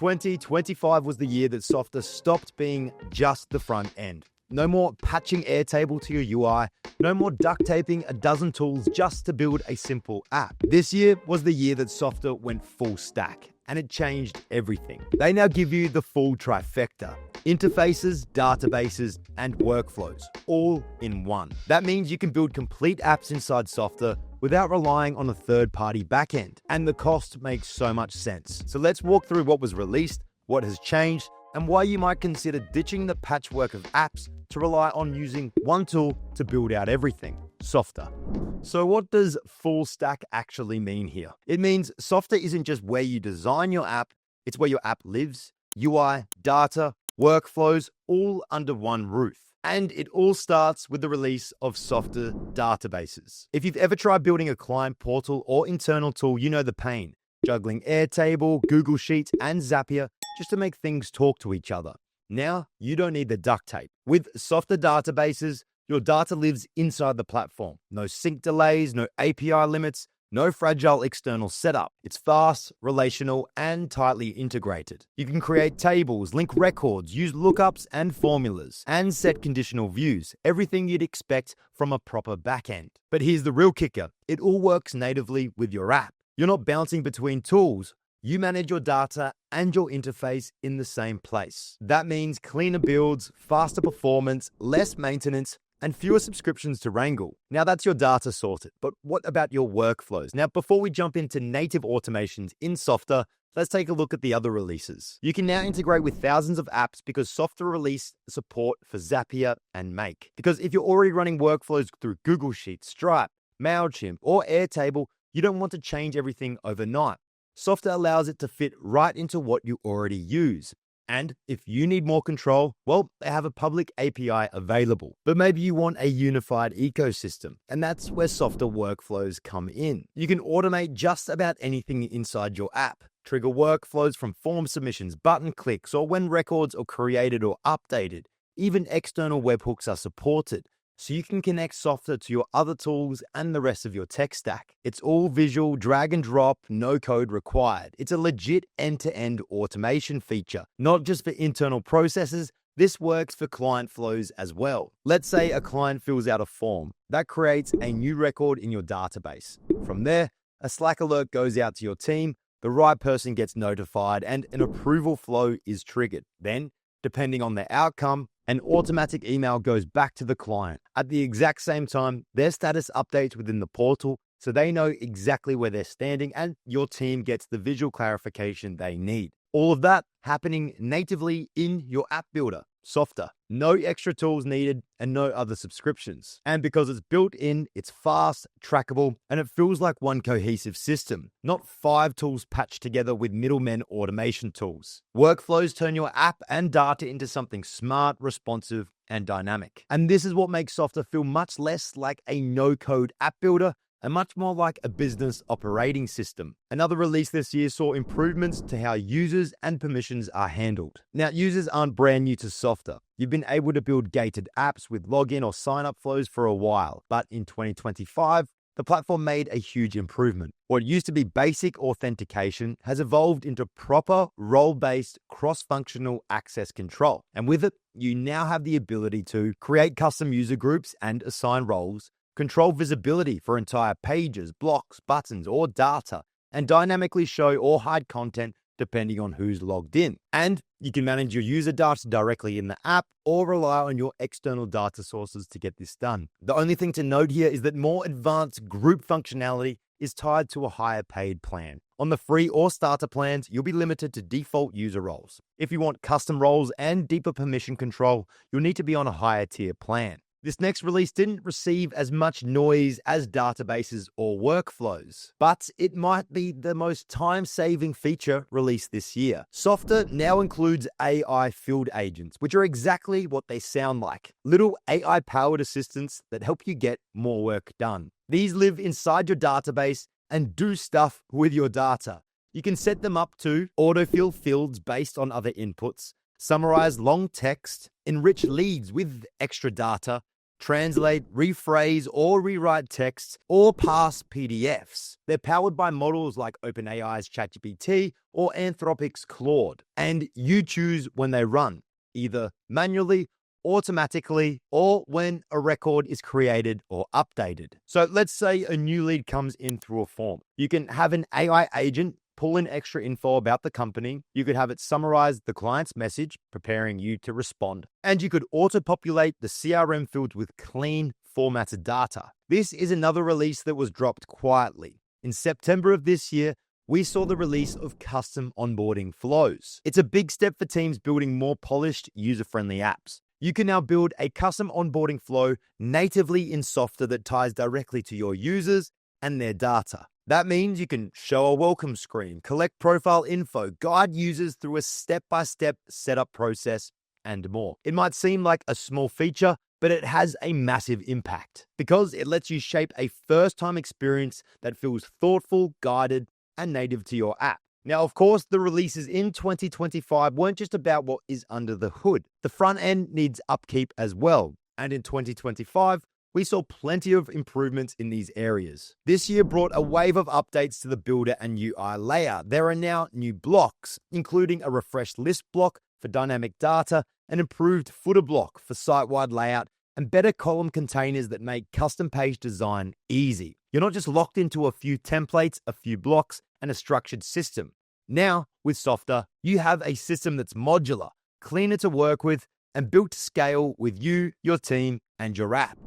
2025 was the year that Softr stopped being just the front end. No more patching Airtable to your UI, no more duct taping a dozen tools just to build a simple app. This year was the year that Softr went full stack, and it changed everything. They now give you the full trifecta: interfaces, databases, and workflows, all in one. That means you can build complete apps inside Softr without relying on a third-party backend, and the cost makes so much sense. So let's walk through what was released, what has changed, and why you might consider ditching the patchwork of apps to rely on using one tool to build out everything: Softr. So what does full stack actually mean here? It means Softr isn't just where you design your app, it's where your app lives, UI, data, workflows, all under one roof. And it all starts with the release of Softr Databases. If you've ever tried building a client portal or internal tool, you know the pain: juggling Airtable, Google Sheets, and Zapier just to make things talk to each other. Now, you don't need the duct tape. With Softr Databases, your data lives inside the platform. No sync delays, no API limits, no fragile external setup. It's fast, relational, and tightly integrated. You can create tables, link records, use lookups and formulas, and set conditional views. Everything you'd expect from a proper backend. But here's the real kicker: it all works natively with your app. You're not bouncing between tools. You manage your data and your interface in the same place. That means cleaner builds, faster performance, less maintenance, and fewer subscriptions to wrangle. Now that's your data sorted, but what about your workflows? Now, before we jump into native automations in Softr, let's take a look at the other releases. You can now integrate with thousands of apps because Softr released support for Zapier and Make. Because if you're already running workflows through Google Sheets, Stripe, MailChimp, or Airtable, you don't want to change everything overnight. Softr allows it to fit right into what you already use. And if you need more control, well, they have a public API available. But maybe you want a unified ecosystem, and that's where Softr workflows come in. You can automate just about anything inside your app. Trigger workflows from form submissions, button clicks, or when records are created or updated. Even external webhooks are supported, so you can connect Softr to your other tools and the rest of your tech stack. It's all visual, drag and drop, no code required. It's a legit end-to-end automation feature, not just for internal processes. This works for client flows as well. Let's say a client fills out a form. That creates a new record in your database. From there, a Slack alert goes out to your team, the right person gets notified, and an approval flow is triggered. Then, depending on the outcome, an automatic email goes back to the client. At the exact same time, their status updates within the portal so they know exactly where they're standing, and your team gets the visual clarification they need. All of that happening natively in your app builder, Softr. No extra tools needed and no other subscriptions. And because it's built in, it's fast, trackable, and it feels like one cohesive system, not 5 tools patched together with middlemen automation tools. Workflows turn your app and data into something smart, responsive, and dynamic. And this is what makes Softr feel much less like a no-code app builder and much more like a business operating system. Another release this year saw improvements to how users and permissions are handled. Now, users aren't brand new to Softr. You've been able to build gated apps with login or sign-up flows for a while, but in 2025, the platform made a huge improvement. What used to be basic authentication has evolved into proper role-based cross-functional access control. And with it, you now have the ability to create custom user groups and assign roles, control visibility for entire pages, blocks, buttons, or data, and dynamically show or hide content depending on who's logged in. And you can manage your user data directly in the app or rely on your external data sources to get this done. The only thing to note here is that more advanced group functionality is tied to a higher paid plan. On the free or starter plans, you'll be limited to default user roles. If you want custom roles and deeper permission control, you'll need to be on a higher tier plan. This next release didn't receive as much noise as databases or workflows, but it might be the most time-saving feature released this year. Softr now includes AI field agents, which are exactly what they sound like: little AI-powered assistants that help you get more work done. These live inside your database and do stuff with your data. You can set them up to autofill fields based on other inputs, summarize long text, enrich leads with extra data, translate, rephrase, or rewrite texts, or parse PDFs. They're powered by models like OpenAI's ChatGPT or Anthropic's Claude, and you choose when they run, either manually, automatically, or when a record is created or updated. So let's say a new lead comes in through a form. You can have an AI agent pull in extra info about the company. You could have it summarize the client's message, preparing you to respond. And you could auto-populate the CRM fields with clean, formatted data. This is another release that was dropped quietly. In September of this year, we saw the release of custom onboarding flows. It's a big step for teams building more polished, user-friendly apps. You can now build a custom onboarding flow natively in Softr that ties directly to your users and their data. That means you can show a welcome screen, collect profile info, guide users through a step-by-step setup process, and more. It might seem like a small feature, but it has a massive impact because it lets you shape a first-time experience that feels thoughtful, guided, and native to your app. Now, of course, the releases in 2025 weren't just about what is under the hood. The front end needs upkeep as well. And in 2025, we saw plenty of improvements in these areas. This year brought a wave of updates to the builder and UI layer. There are now new blocks, including a refreshed list block for dynamic data, an improved footer block for site-wide layout, and better column containers that make custom page design easy. You're not just locked into a few templates, a few blocks, and a structured system. Now, with Softr, you have a system that's modular, cleaner to work with, and built to scale with you, your team, and your app.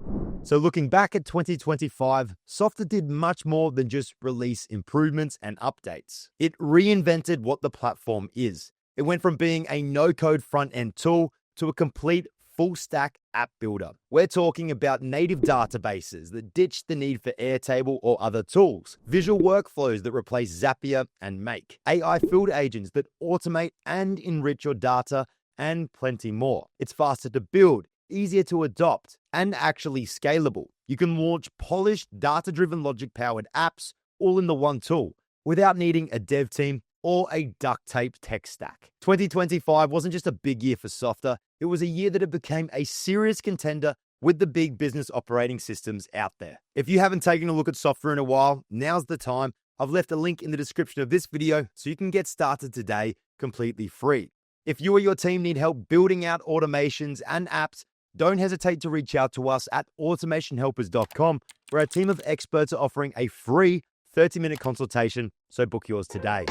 So looking back at 2025, Softr did much more than just release improvements and updates. It reinvented what the platform is. It went from being a no-code front-end tool to a complete full-stack app builder. We're talking about native databases that ditch the need for Airtable or other tools, visual workflows that replace Zapier and Make, AI field agents that automate and enrich your data, and plenty more. It's faster to build, easier to adopt, and actually scalable. You can launch polished, data-driven logic-powered apps all in the one tool without needing a dev team or a duct-tape tech stack. 2025 wasn't just a big year for Softr, it was a year that it became a serious contender with the big business operating systems out there. If you haven't taken a look at Softr in a while, now's the time. I've left a link in the description of this video so you can get started today completely free. If you or your team need help building out automations and apps, don't hesitate to reach out to us at automationhelpers.com, where our team of experts are offering a free 30-minute consultation, so book yours today.